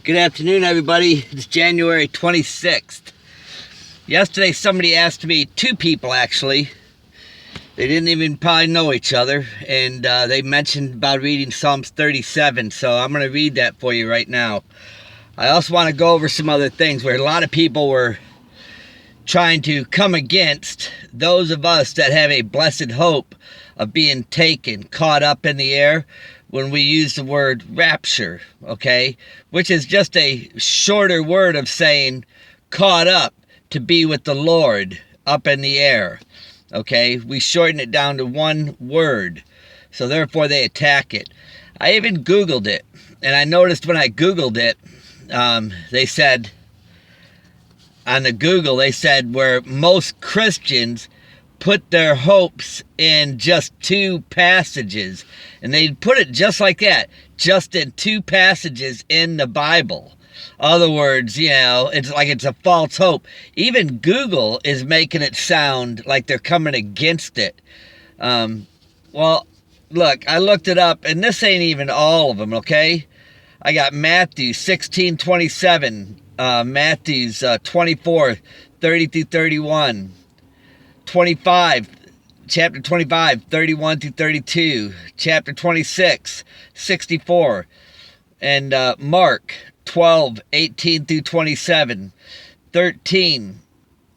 Good afternoon, everybody. It's January 26th. Yesterday, somebody asked me, two people actually, they didn't even probably know each other, and they mentioned about reading Psalms 37, so I'm going to read that for you right now. I also want to go over some other things where a lot of people were trying to come against those of us that have a blessed hope of being taken, caught up in the air, when we use the word rapture, okay? Which is just a shorter word of saying caught up to be with the Lord up in the air, okay? We shorten it down to one word, so therefore they attack it. I even Googled it, and I noticed when I Googled it, they said, on the Google, they said where most Christians put their hopes in just two passages, and they put it just like that, just in two passages in the Bible. Other words, you know, it's like it's a false hope. Even Google is making it sound like they're coming against it. Well, look, I looked it up, and this ain't even all of them, okay? I got Matthew 16:27, Matthew's 24:30-31. 25, chapter 25, 31 through 32, chapter 26, 64, and Mark 12, 18 through 27, 13,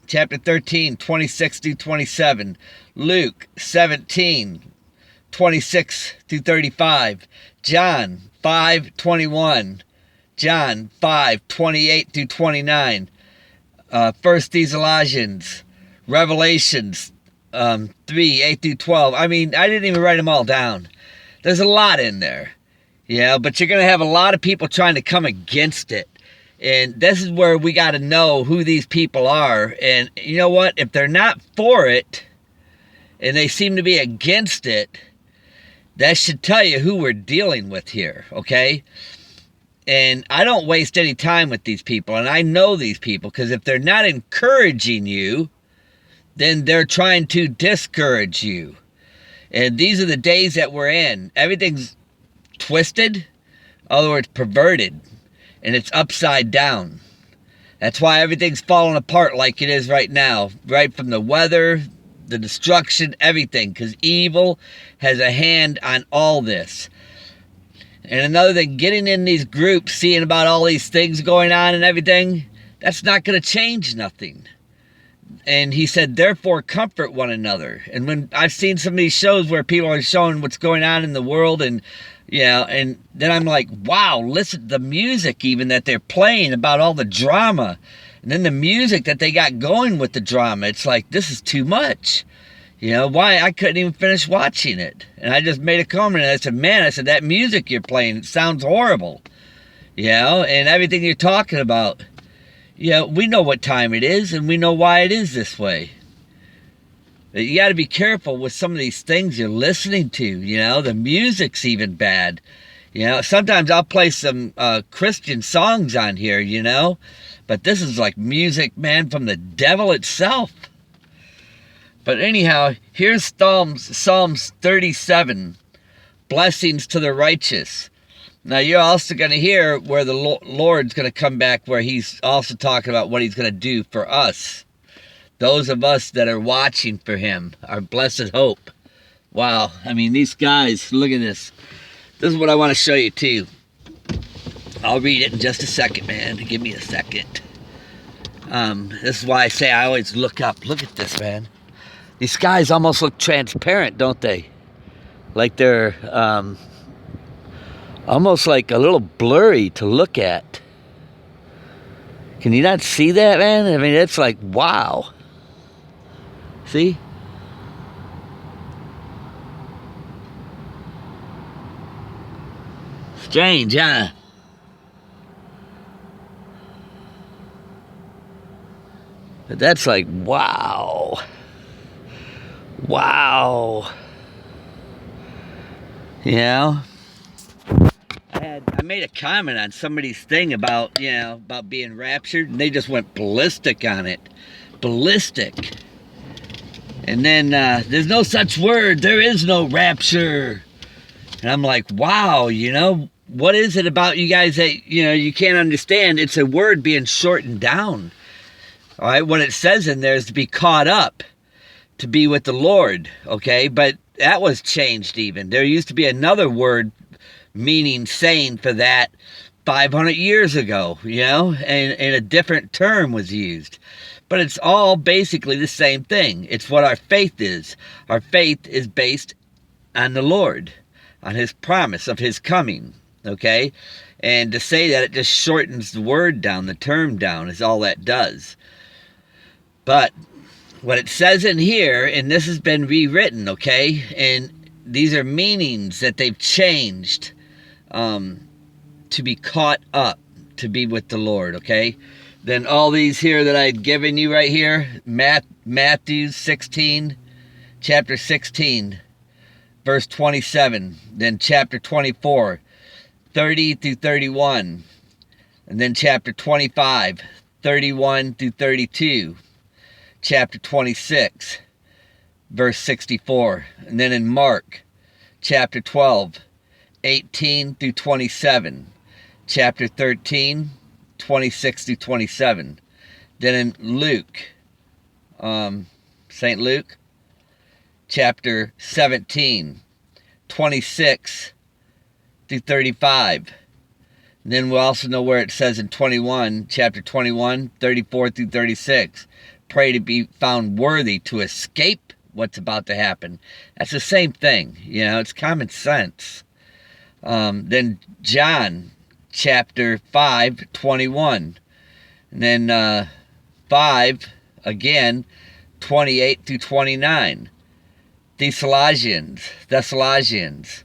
chapter 13, 26 through 27, Luke 17, 26 through 35, John 5, 21, John 5, 28 through 29, 1 Thessalonians, Revelations 3, 8 through 12. I mean, I didn't even write them all down. There's a lot in there. Yeah, but you're going to have a lot of people trying to come against it. And this is where we got to know who these people are. And you know what? If they're not for it, and they seem to be against it, that should tell you who we're dealing with here, okay? And I don't waste any time with these people. And I know these people, because if they're not encouraging you, then they're trying to discourage you. And these are the days that we're in. Everything's twisted, in other words, perverted, and it's upside down. That's why everything's falling apart like it is right now, right from the weather, the destruction, everything, because evil has a hand on all this. And another thing, getting in these groups, seeing about all these things going on and everything, that's not going to change nothing. And he said, therefore, comfort one another. And when I've seen some of these shows where people are showing what's going on in the world, and and then I'm like, wow, listen to the music even that they're playing about all the drama. And then the music that they got going with the drama, it's like, this is too much. Why? I couldn't even finish watching it. And I just made a comment, and I said, man, that music you're playing, it sounds horrible. And everything you're talking about. We know what time it is, and we know why it is this way. But you got to be careful with some of these things you're listening to. The music's even bad. Sometimes I'll play some Christian songs on here, but this is like music, man, from the devil itself. But anyhow, here's Psalms 37, blessings to the righteous. Now, you're also going to hear where the Lord's going to come back, where he's also talking about what he's going to do for us. Those of us that are watching for him, our blessed hope. Wow. I mean, these guys, look at this. This is what I want to show you, too. I'll read it in just a second, man. Give me a second. This is why I say I always look up. Look at this, man. These skies almost look transparent, don't they? Like they're... almost like a little blurry to look at. Can you not see that, man? I mean, it's like, wow. See? Strange, huh? But that's like, wow. Wow. I made a comment on somebody's thing about being raptured, and they just went ballistic on it. Ballistic. And then there's no such word. There is no rapture. And I'm like, wow, what is it about you guys that, you can't understand? It's a word being shortened down. All right, what it says in there is to be caught up, to be with the Lord, okay? But that was changed even. There used to be another word meaning saying for that 500 years ago, and a different term was used. But it's all basically the same thing. It's what our faith is. Our faith is based on the Lord, on his promise of his coming, okay? And to say that, it just shortens the word down, the term down, is all that does. But what it says in here, and this has been rewritten, okay? And these are meanings that they've changed, to be caught up, to be with the Lord, okay? Then all these here that I've given you right here, Matthew 16, chapter 16, verse 27, then chapter 24, 30 through 31, and then chapter 25, 31 through 32, chapter 26, verse 64, and then in Mark, chapter 12, 18 through 27, chapter 13, 26 through 27, then in Luke, St. Luke, chapter 17, 26 through 35. And then we'll also know where it says in chapter 21, 34 through 36. Pray to be found worthy to escape what's about to happen. That's the same thing. It's common sense. Then John, chapter 5, 21. And then 5, again, 28 through 29. Thessalonians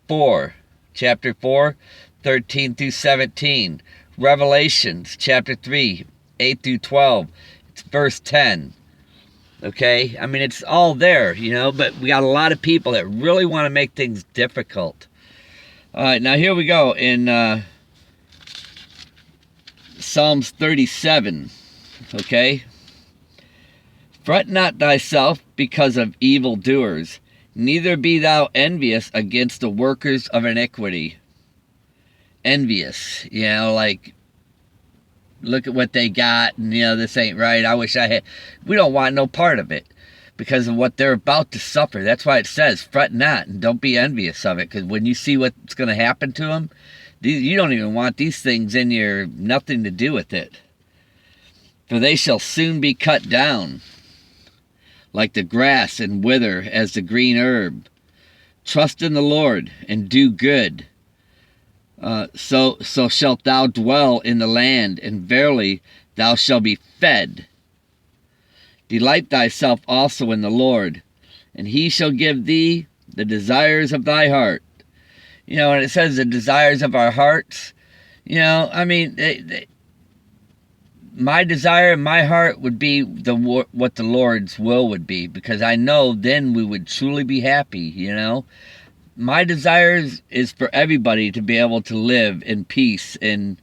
4, chapter 4, 13 through 17. Revelations, chapter 3, 8 through 12. It's verse 10. Okay? I mean, it's all there, but we got a lot of people that really want to make things difficult. All right, now here we go in Psalms 37, okay? Fret not thyself because of evildoers, neither be thou envious against the workers of iniquity. Envious, like, look at what they got, and, this ain't right. I wish I had. We don't want no part of it because of what they're about to suffer. That's why it says, fret not, and don't be envious of it, because when you see what's going to happen to them, you don't even want these things in your, nothing to do with it. For they shall soon be cut down, like the grass, and wither as the green herb. Trust in the Lord, and do good. So shalt thou dwell in the land, and verily thou shalt be fed. Delight thyself also in the Lord, and he shall give thee the desires of thy heart. And it says the desires of our hearts. I mean, my desire in my heart would be what the Lord's will would be, because I know then we would truly be happy, My desire is for everybody to be able to live in peace and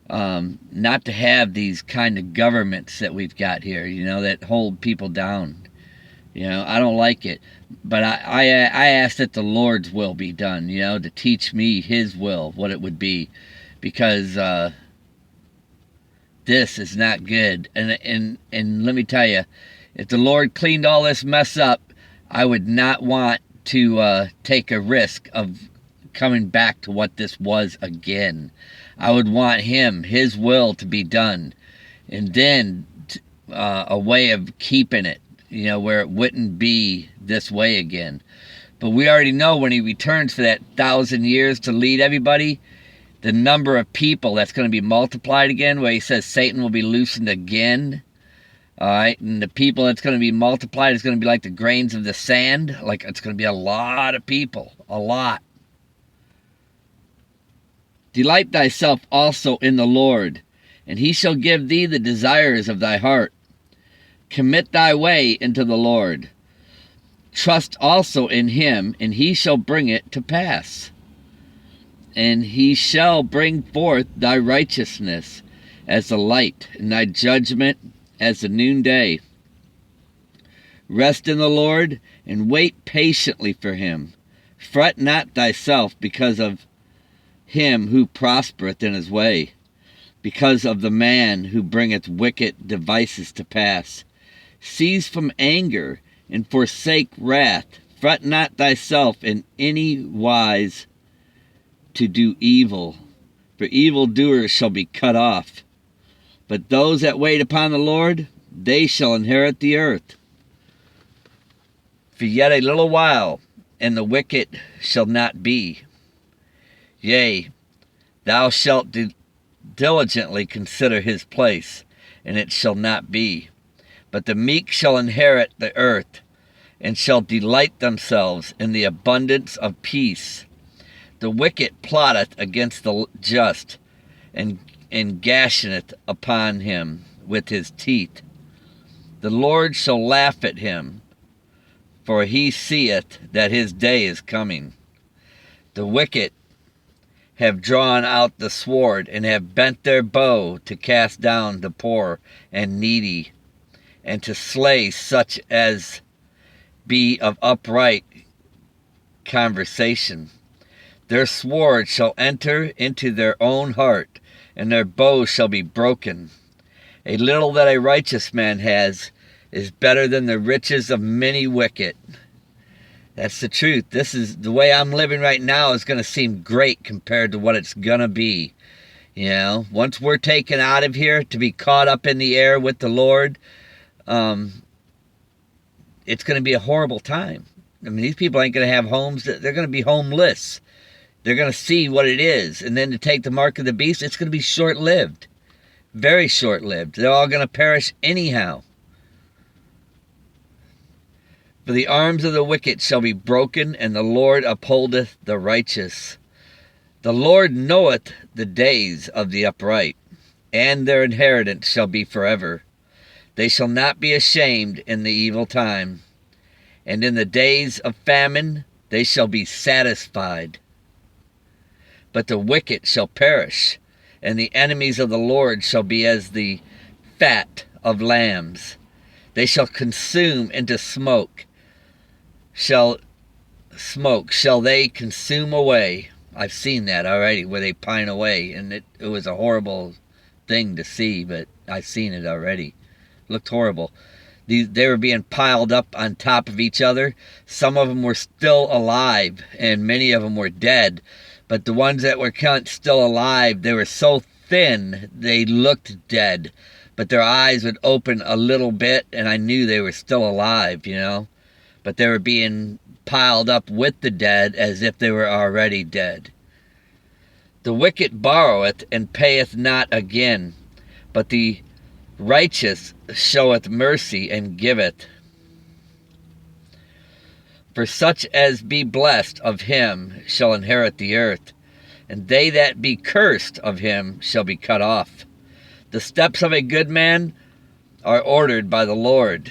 not to have these kind of governments that we've got here, that hold people down. I don't like it. But I ask that the Lord's will be done, to teach me his will, what it would be. Because this is not good. And let me tell you, if the Lord cleaned all this mess up, I would not want to take a risk of coming back to what this was again. I would want his will to be done, and then a way of keeping it, where it wouldn't be this way again. But we already know when he returns for that 1,000 years to lead everybody, the number of people that's going to be multiplied again, where he says Satan will be loosened again. All right, and the people that's going to be multiplied is going to be like the grains of the sand. Like, it's going to be a lot of people, a lot. Delight thyself also in the Lord, and he shall give thee the desires of thy heart. Commit thy way into the Lord. Trust also in him, and he shall bring it to pass. And he shall bring forth thy righteousness as the light, and thy judgment as the noonday. Rest in the Lord, and wait patiently for him. Fret not thyself because of him who prospereth in his way, because of the man who bringeth wicked devices to pass. Cease from anger, and forsake wrath. Fret not thyself in any wise to do evil, for evildoers shall be cut off. But those that wait upon the Lord, they shall inherit the earth. For yet a little while, and the wicked shall not be. Yea, thou shalt diligently consider his place, and it shall not be. But the meek shall inherit the earth, and shall delight themselves in the abundance of peace. The wicked plotteth against the just, and gasheth upon him with his teeth. The Lord shall laugh at him, for he seeth that his day is coming. The wicked have drawn out the sword, and have bent their bow to cast down the poor and needy, and to slay such as be of upright conversation. Their sword shall enter into their own heart, and their bow shall be broken. A little that a righteous man has is better than the riches of many wicked. That's the truth. This is the way I'm living right now is going to seem great compared to what it's going to be. You know, once we're taken out of here to be caught up in the air with the Lord, it's going to be a horrible time. I mean, these people ain't going to have homes. They're going to be homeless. They're going to see what it is. And then to take the mark of the beast, it's going to be short-lived. Very short-lived. They're all going to perish anyhow. For the arms of the wicked shall be broken, and the Lord upholdeth the righteous. The Lord knoweth the days of the upright, and their inheritance shall be forever. They shall not be ashamed in the evil time, and in the days of famine they shall be satisfied. But the wicked shall perish, and the enemies of the Lord shall be as the fat of lambs. They shall consume into smoke. Shall they consume away. I've seen that already, where they pine away, and it was a horrible thing to see, but I've seen it already. It looked horrible. They were being piled up on top of each other. Some of them were still alive, and many of them were dead. But the ones that were still alive, they were so thin, they looked dead. But their eyes would open a little bit, and I knew they were still alive, you know. But they were being piled up with the dead as if they were already dead. The wicked borroweth and payeth not again, but the righteous showeth mercy and giveth. For such as be blessed of him shall inherit the earth, and they that be cursed of him shall be cut off. The steps of a good man are ordered by the Lord,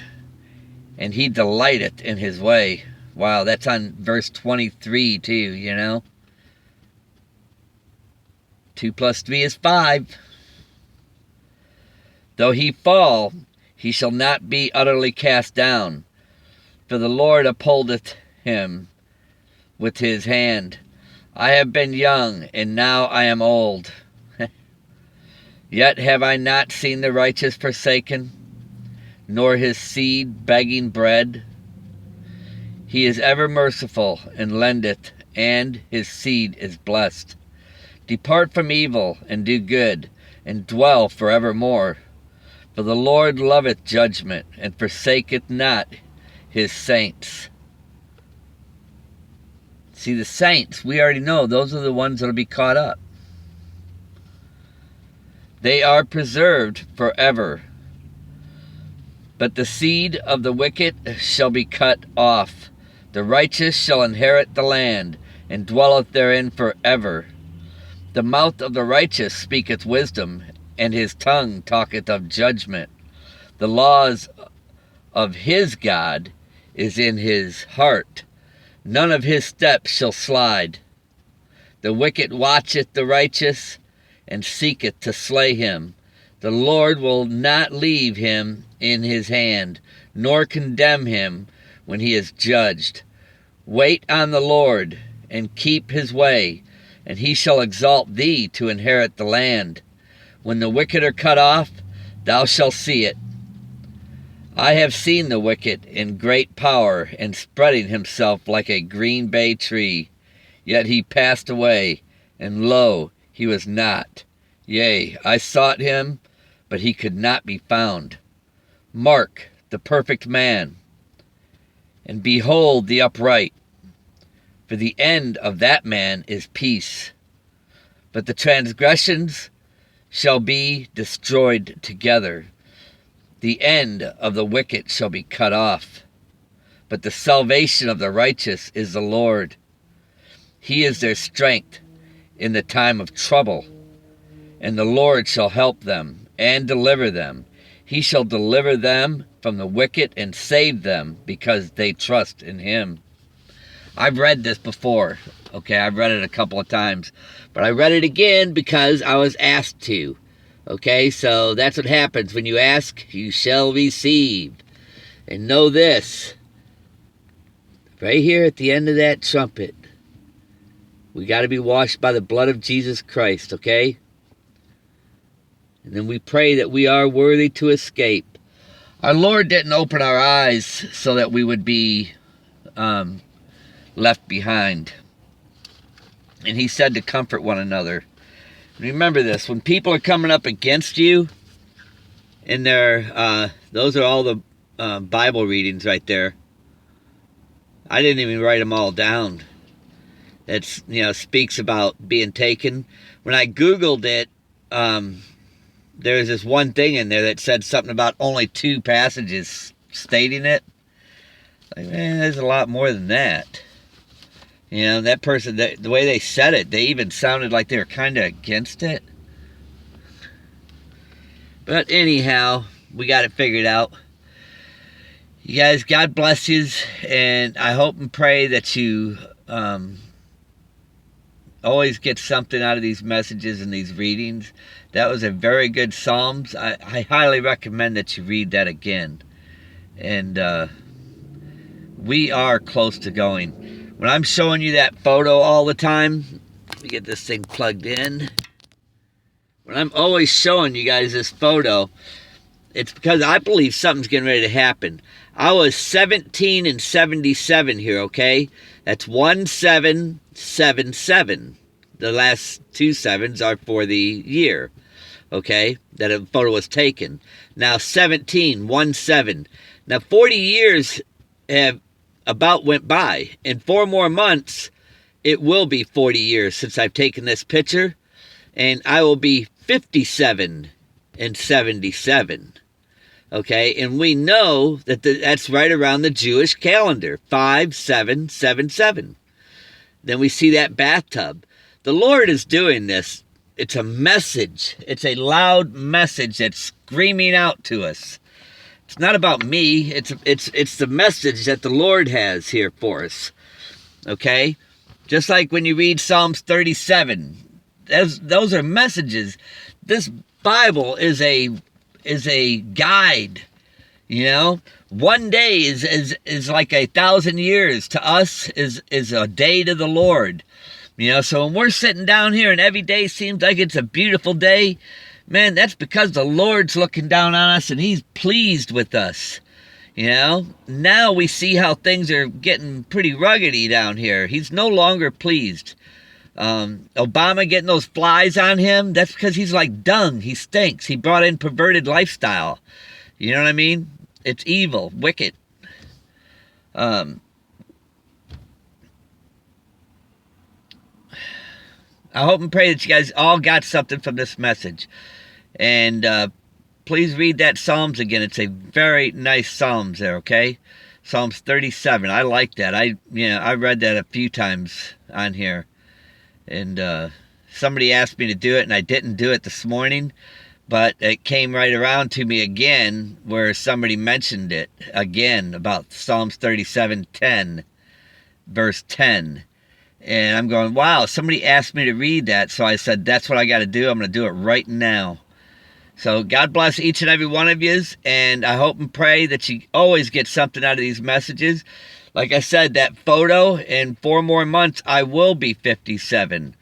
and he delighteth in his way. Wow, that's on verse 23 too, you know. 2 plus 3 is 5. Though he fall, he shall not be utterly cast down, for the Lord upholdeth him with his hand. I have been young, and now I am old. Yet have I not seen the righteous forsaken, nor his seed begging bread. He is ever merciful, and lendeth, and his seed is blessed. Depart from evil, and do good, and dwell forevermore. For the Lord loveth judgment, and forsaketh not his saints. See, the saints, we already know, those are the ones that will be caught up. They are preserved forever. But the seed of the wicked shall be cut off. The righteous shall inherit the land, and dwelleth therein forever. The mouth of the righteous speaketh wisdom, and his tongue talketh of judgment. The laws of his God is in his heart. None of his steps shall slide. The wicked watcheth the righteous, and seeketh to slay him. The Lord will not leave him in his hand, nor condemn him when he is judged. Wait on the Lord, and keep his way, and he shall exalt thee to inherit the land. When the wicked are cut off, thou shalt see it. I have seen the wicked in great power, and spreading himself like a green bay tree. Yet he passed away, and lo, he was not. Yea, I sought him, but he could not be found. Mark the perfect man, and behold the upright. For the end of that man is peace. But the transgressions shall be destroyed together. The end of the wicked shall be cut off. But the salvation of the righteous is the Lord. He is their strength in the time of trouble. And the Lord shall help them and deliver them. He shall deliver them from the wicked and save them because they trust in him. I've read this before. Okay, I've read it a couple of times. But I read it again because I was asked to. Okay, so that's what happens. When you ask, you shall receive. And know this. Right here at the end of that trumpet, we got to be washed by the blood of Jesus Christ, okay? And then we pray that we are worthy to escape. Our Lord didn't open our eyes so that we would be left behind. And he said to comfort one another. Remember this, when people are coming up against you, and those are all the Bible readings right there. I didn't even write them all down. That's, speaks about being taken. When I Googled it, there's this one thing in there that said something about only 2 passages stating it. Like, man, there's a lot more than that. That person, the way they said it, they even sounded like they were kind of against it. But anyhow, we got it figured out. You guys, God bless you, and I hope and pray that you always get something out of these messages and these readings. That was a very good Psalms. I highly recommend that you read that again. And we are close to going. When I'm showing you that photo all the time, let me get this thing plugged in. When I'm always showing you guys this photo, it's because I believe something's getting ready to happen. I was 17 and 77 here, okay? That's 1777. The last 2 sevens are for the year, okay? That a photo was taken. Now 17, 17. Now 40 years have about went by. In 4 more months, it will be 40 years since I've taken this picture, and I will be 57 and 77. Okay, and we know that that's right around the Jewish calendar, 5777. Then we see that bathtub. The Lord is doing this. It's a message. It's a loud message that's screaming out to us. It's not about me. It's the message that the Lord has here for us. Okay? Just like when you read Psalms 37. Those are messages. This Bible is a guide. One day is like 1,000 years. To us is a day to the Lord. So when we're sitting down here and every day seems like it's a beautiful day, man, that's because the Lord's looking down on us and he's pleased with us. Now we see how things are getting pretty ruggedy down here. He's no longer pleased. Obama getting those flies on him, that's because he's like dung. He stinks. He brought in perverted lifestyle. You know what I mean? It's evil, wicked. I hope and pray that you guys all got something from this message. And please read that Psalms again. It's a very nice Psalms there, okay? Psalms 37. I like that. I read that a few times on here. And somebody asked me to do it, and I didn't do it this morning. But it came right around to me again where somebody mentioned it again about Psalms 37:10, verse 10. And I'm going, wow, somebody asked me to read that. So I said, that's what I got to do. I'm going to do it right now. So God bless each and every one of you. And I hope and pray that you always get something out of these messages. Like I said, that photo, in 4 more months, I will be 57.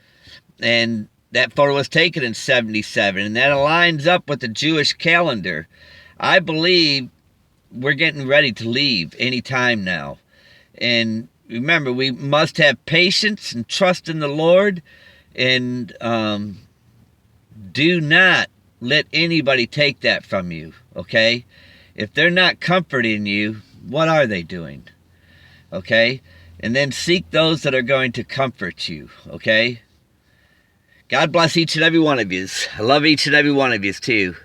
And that photo was taken in 77, and that aligns up with the Jewish calendar. I believe we're getting ready to leave any time now. And remember, we must have patience and trust in the Lord, and do not let anybody take that from you, okay? If they're not comforting you, what are they doing? Okay? And then seek those that are going to comfort you, okay? God bless each and every one of you. I love each and every one of you too.